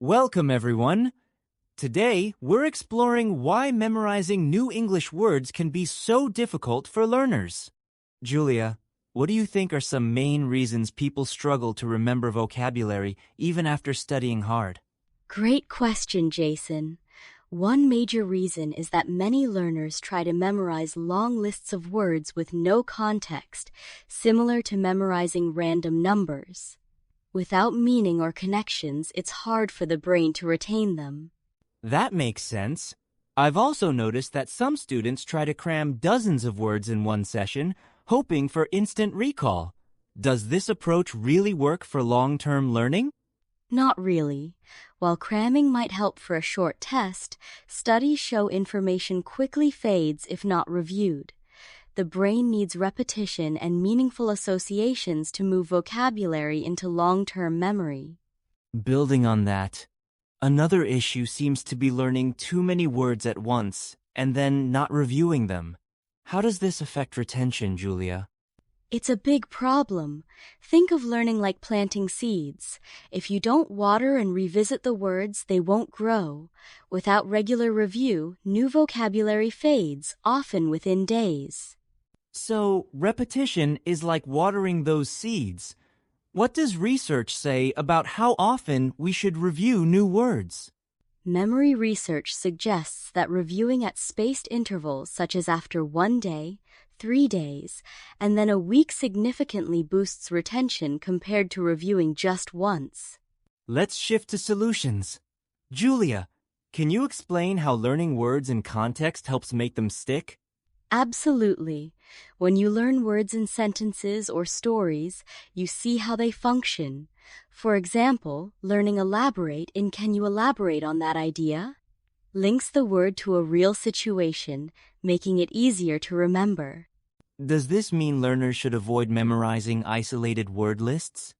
Welcome, everyone. Today, we're exploring why memorizing new English words can be so difficult for learners. Julia, what do you think are some main reasons people struggle to remember vocabulary even after studying hard? Great question, Jason. One major reason is that many learners try to memorize long lists of words with no context, similar to memorizing random numbers. Without meaning or connections, it's hard for the brain to retain them. That makes sense. I've also noticed that some students try to cram dozens of words in one session, hoping for instant recall. Does this approach really work for long-term learning? Not really. While cramming might help for a short test, studies show information quickly fades if not reviewed. The brain needs repetition and meaningful associations to move vocabulary into long-term memory. Building on that, another issue seems to be learning too many words at once and then not reviewing them. How does this affect retention, Julia? It's a big problem. Think of learning like planting seeds. If you don't water and revisit the words, they won't grow. Without regular review, new vocabulary fades, often within days. So, repetition is like watering those seeds. What does research say about how often we should review new words? Memory research suggests that reviewing at spaced intervals, such as after 1 day, 3 days, and then a week significantly boosts retention compared to reviewing just once. Let's shift to solutions. Julia, can you explain how learning words in context helps make them stick? Absolutely. When you learn words in sentences or stories, you see how they function. For example, learning elaborate in "Can you elaborate on that idea?" links the word to a real situation, making it easier to remember. Does this mean learners should avoid memorizing isolated word lists?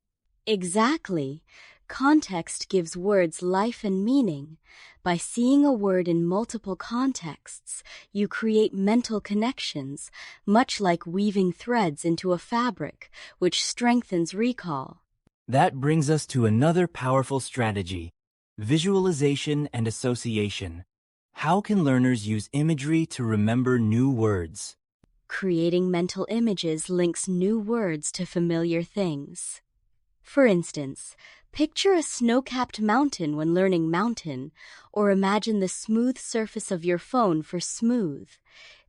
Exactly. Context gives words life and meaning. By seeing a word in multiple contexts, you create mental connections, much like weaving threads into a fabric, which strengthens recall. That brings us to another powerful strategy: visualization and association. How can learners use imagery to remember new words? Creating mental images links new words to familiar things. For instance, picture a snow-capped mountain when learning mountain, or imagine the smooth surface of your phone for smooth.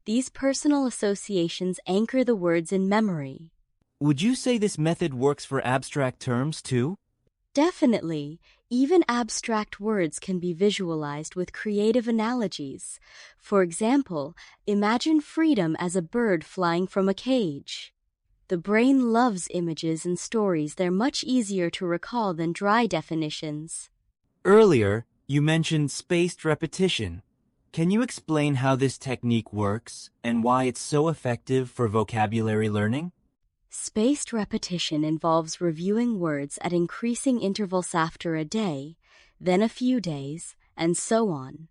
These personal associations anchor the words in memory. Would you say this method works for abstract terms too? Definitely. Even abstract words can be visualized with creative analogies. For example, imagine freedom as a bird flying from a cage. The brain loves images and stories. They're much easier to recall than dry definitions. Earlier, you mentioned spaced repetition. Can you explain how this technique works and why it's so effective for vocabulary learning? Spaced repetition involves reviewing words at increasing intervals after a day, then a few days, and so on.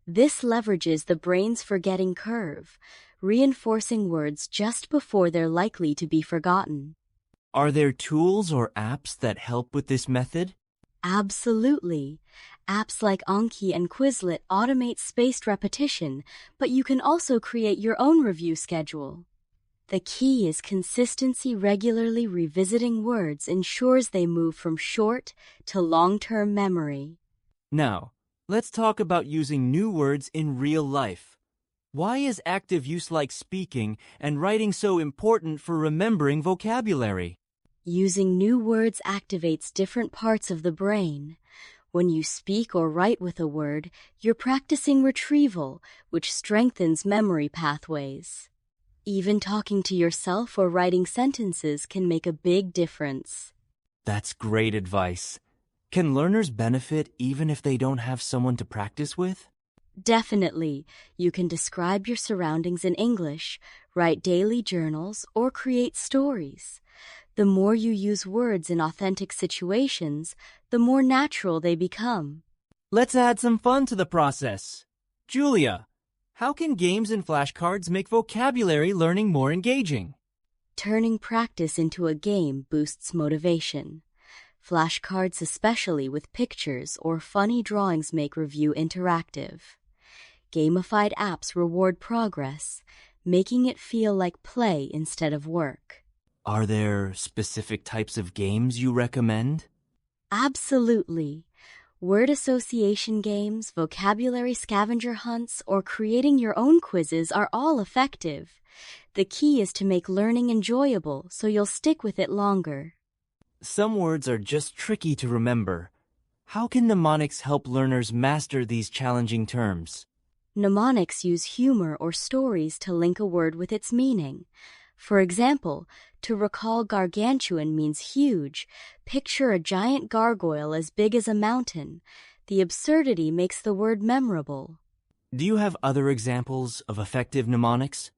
This leverages the brain's forgetting curve, reinforcing words just before they're likely to be forgotten. Are there tools or apps that help with this method? Absolutely. Apps like Anki and Quizlet automate spaced repetition, but you can also create your own review schedule. The key is consistency. Regularly revisiting words ensures they move from short to long-term memory. Now, let's talk about using new words in real life. Why is active use like speaking and writing so important for remembering vocabulary? Using new words activates different parts of the brain. When you speak or write with a word, you're practicing retrieval, which strengthens memory pathways. Even talking to yourself or writing sentences can make a big difference. That's great advice. Can learners benefit even if they don't have someone to practice with? Definitely. You can describe your surroundings in English, write daily journals, or create stories. The more you use words in authentic situations, the more natural they become. Let's add some fun to the process. Julia, how can games and flashcards make vocabulary learning more engaging? Turning practice into a game boosts motivation. Flashcards, especially with pictures or funny drawings, make review interactive. Gamified apps reward progress, making it feel like play instead of work. Are there specific types of games you recommend? Absolutely. Word association games, vocabulary scavenger hunts, or creating your own quizzes are all effective. The key is to make learning enjoyable so you'll stick with it longer. Some words are just tricky to remember. How can mnemonics help learners master these challenging terms? Mnemonics use humor or stories to link a word with its meaning. For example, to recall gargantuan means huge. Picture a giant gargoyle as big as a mountain. The absurdity makes the word memorable. Do you have other examples of effective mnemonics?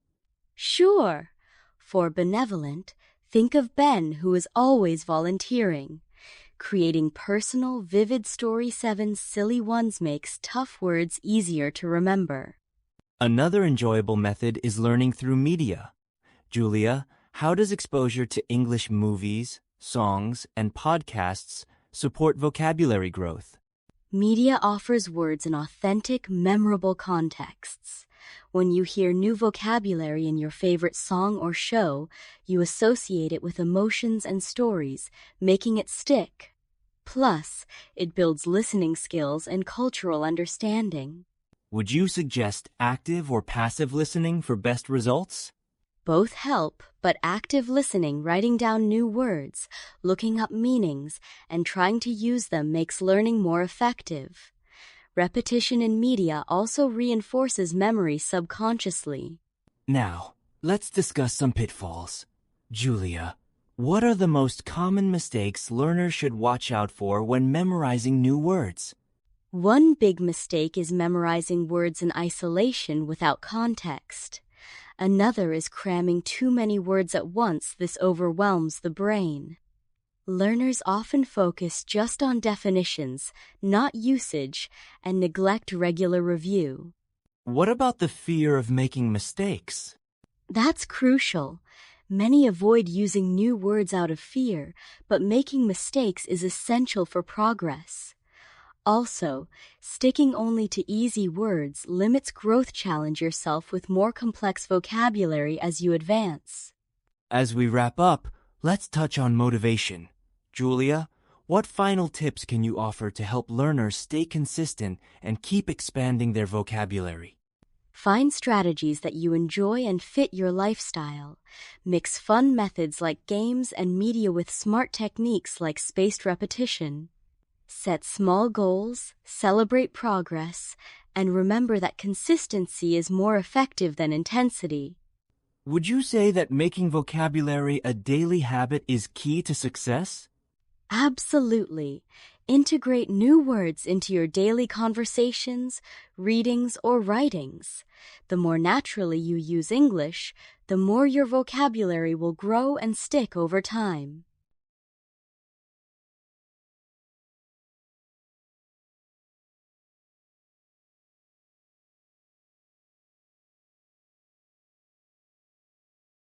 Sure. For benevolent, think of Ben, who is always volunteering. Creating personal, vivid story 7 silly ones makes tough words easier to remember. Another enjoyable method is learning through media. Julia, how does exposure to English movies, songs, and podcasts support vocabulary growth? Media offers words in authentic, memorable contexts. When you hear new vocabulary in your favorite song or show, you associate it with emotions and stories, making it stick. Plus, it builds listening skills and cultural understanding. Would you suggest active or passive listening for best results? Both help, but active listening, writing down new words, looking up meanings, and trying to use them makes learning more effective. Repetition in media also reinforces memory subconsciously. Now, let's discuss some pitfalls. Julia, what are the most common mistakes learners should watch out for when memorizing new words? One big mistake is memorizing words in isolation without context. Another is cramming too many words at once. This overwhelms the brain. Learners often focus just on definitions, not usage, and neglect regular review. What about the fear of making mistakes? That's crucial. Many avoid using new words out of fear, but making mistakes is essential for progress. Also, sticking only to easy words limits growth. Challenge yourself with more complex vocabulary as you advance. As we wrap up, let's touch on motivation. Julia, what final tips can you offer to help learners stay consistent and keep expanding their vocabulary? Find strategies that you enjoy and fit your lifestyle. Mix fun methods like games and media with smart techniques like spaced repetition. Set small goals, celebrate progress, and remember that consistency is more effective than intensity. Would you say that making vocabulary a daily habit is key to success? Absolutely. Integrate new words into your daily conversations, readings, or writings. The more naturally you use English, the more your vocabulary will grow and stick over time.